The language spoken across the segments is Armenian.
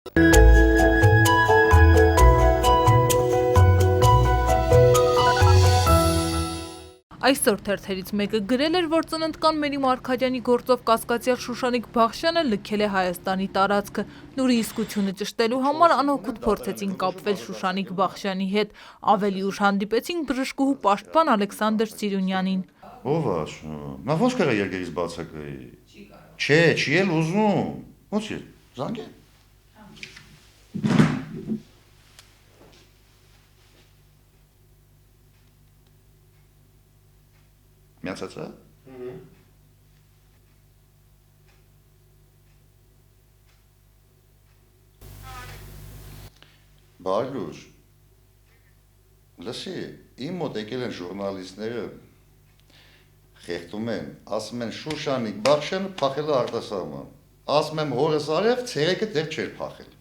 Այսօր թերթերից մեկը գրել էր, որ ծննդկան Մերի Մարգարյանի գործով կասկածյալ Շուշանիկ Բախշյանը լքել է Հայաստանի տարածքը։ Նուրի իսկությունը ճշտելու համար անօգուտ փորձեցին կապվել Շուշանիկ Բախշյանի հետ։ Ավելի ուշ հանդիպեցին բժշկուհու պաշտպան Ալեքսանդր Սիրունյանին։ Ով ասում, նա ոչ կարա երկերից բացակայի։ Չէ, չի էլ ուզում։ Ո՞նց է, զանգե։ Միացածա։ Բարգուր, լսի, իմ մոտ եկել են ժուրնալիստները, խեղդում են, ասում են Շուշանիկ Բախշյանը փախել է արտասահման, ասում եմ հորս արև, ցերեկը դեռ չէր փախել։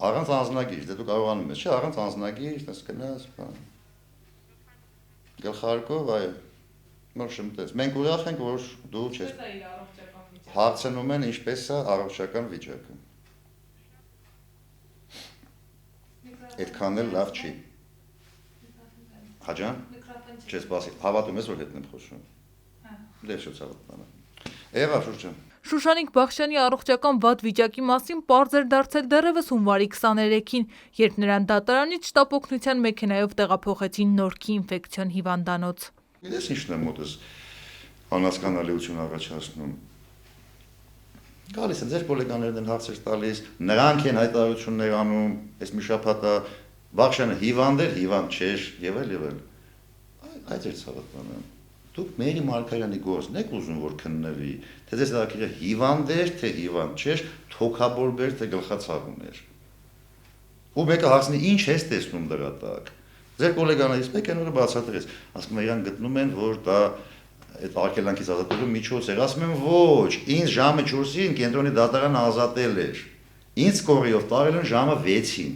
Առանց անձնագիր, դե դու կարողանում ես, չէ, առանց անձնագիր, դες գնաս, բան։ Գլխարկով, այ, նոր շմտես, մենք ուրախ ենք, որ դու չես, հարցնում են ինչպես է առողջական վիճակը, այդքան էլ լավ չի, հաջան, չես բասի, հավատում ես, որ հետն եմ խոսում, դեր շոց հավատմանը, Էվա Շուրջան։ Շուշանիկ Բախշյանի առողջական վատ վիճակի մասին պարզ էր դարձել դեռևս հունվարի 23-ին, երբ նրան դատարանից շտապ օգնության մեքենայով տեղափոխեցին Նորքի ինֆեկցիոն հիվանդանոց։ Գիտես ինչն է մոտս անհասկանալիություն առաջացնում։ Գալիս են ձեր գոլեգաներն են հարցեր տալիս, նրանք են հայտարարություններ անում, այս մի շաբաթ Բախշյանը հիվանդ էր, հիվանդ չէր, եւ այլ։ Այդ էր ցավատանը։ Դուք Մերի Մարգարյանի գործն եք ուզում որ քննվի, թե ձեզ դակիրը հիվանդ էր, թե հիվանդ չէր, թոքաբորբ էր, թե գլխացավում էր։ Ու մեկը հարցնի ինչ ես տեսնում դրա տակ։ Ձեր գոլեգաներից մեկը նորը բացատրեց, ասում է իրան գտնում են, որ դա այդ արգելանքից ազատելու միջոց էր, ասում եմ ոչ, ինձ ժամը 4-ին կենտրոնի դատարանը ազատել էր։ Ինձ կորիով տարել են ժամը 6-ին։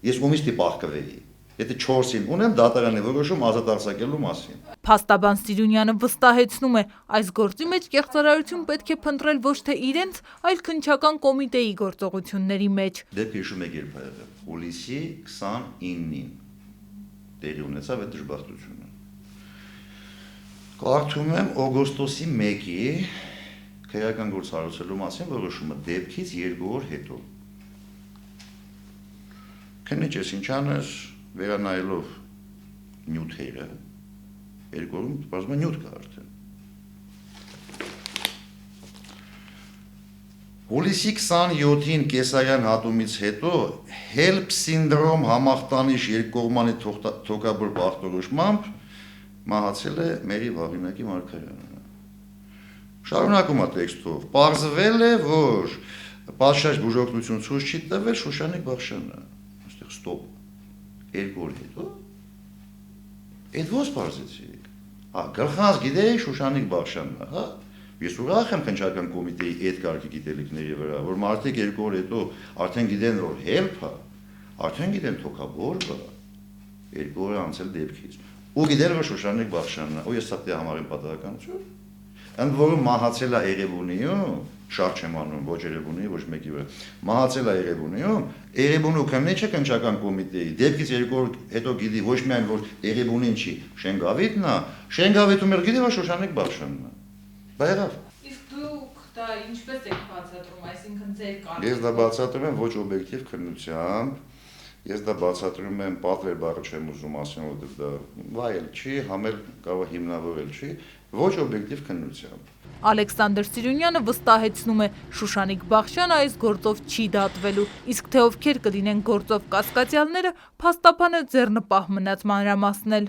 Ես ումից դիպահկվեի։ Եթե 4-ին ունեմ դատարանի որոշում ազատ արձակելու մասին։ Փաստաբան Սիրունյանը վստահեցնում է, այս գործի մեջ կեղծարարություն պետք է փնտրել ոչ թե իրենց, այլ քննչական կոմիտեի գործողությունների մեջ։ Դեպքը հիշում եք երբ եղավ, հուլիսի 29-ին տեղի ունեցավ այդ դժբախտությունը։ Կարդում եմ օգոստոսի 1-ի քրեական գործ հարուցելու մասին որոշումը դեպքից 2 օր հետո։ Քննիչս ինչ անես վերանայելով նյութերը, 2 օրում բազմա նյութ կա արդեն։ Հուլիսի 27-ին կեսարյան հատումից հետո HELP սինդրոմ համախտանիշ երկկողմանի թոքաբորբ ախտորոշմամբ մահացել է Մերի Վաղինակի Մարգարյանը։ Շարունակում է տեքստով, պարզվել է, որ պատշաճ բուժօգնություն ցույց չի տվել Շուշանիկ Բախշյանը։ Այստեղ ստոպ։ 2 օր հետո այդ ո՞ս պարզեցիք։ Գլխանց գիտեի Շուշանիկ Բախշյանն, հա։ Ես ուրախ եմ քննչական կոմիտեի այդ կարգի գիտելիքների վրա, որ մարդիկ 2 օր հետո արդեն գիտեն, որ HELP-ը, արդեն գիտեն թոքաբորբը, 2 օր անցել դեպքից։ Ու գիտեն, որ Շուշանիկ Բախշյանն է, ու ես սա դե համարեմ պատահականություն։ Ընդ որում մահացել է Էրեբունիում, շարժ չեմ անում, ոչ Էրեբունի, ոչ մեկի վրա, մահացել է Էրեբունիում, Էրեբունու քննիչը քննչական կոմիտեի, դեպքից 2 օր հետո գիտի ոչ միայն որ Էրեբունին չի, Շենգավիթն է, Շենգավիթում էլ գիտի որ Շուշանիկ Բախշյանն է։ Բա եղավ։ Իսկ դուք դա ինչպես եք բացատրում, այսինքն ձեր կարգ։ Ես դա բացատրում եմ ոչ օբյեկտիվ քննությամբ, ես դա բացատրում եմ պատվեր բառը չեմ ուզում ասեմ, որովհետև դա վայել չի, համել կարող հիմնավորել չի, ոչ օբյեկտիվ քննությամբ։ Ալեքսանդր Սիրունյանը վստահեցնում է, Շուշանիկ Բախշյանը այս գործով չի դատվելու, իսկ թե ովքեր կլինեն գործով կասկածյալները, փաստաբանը ձեռնպահ մնաց մանրամասնել։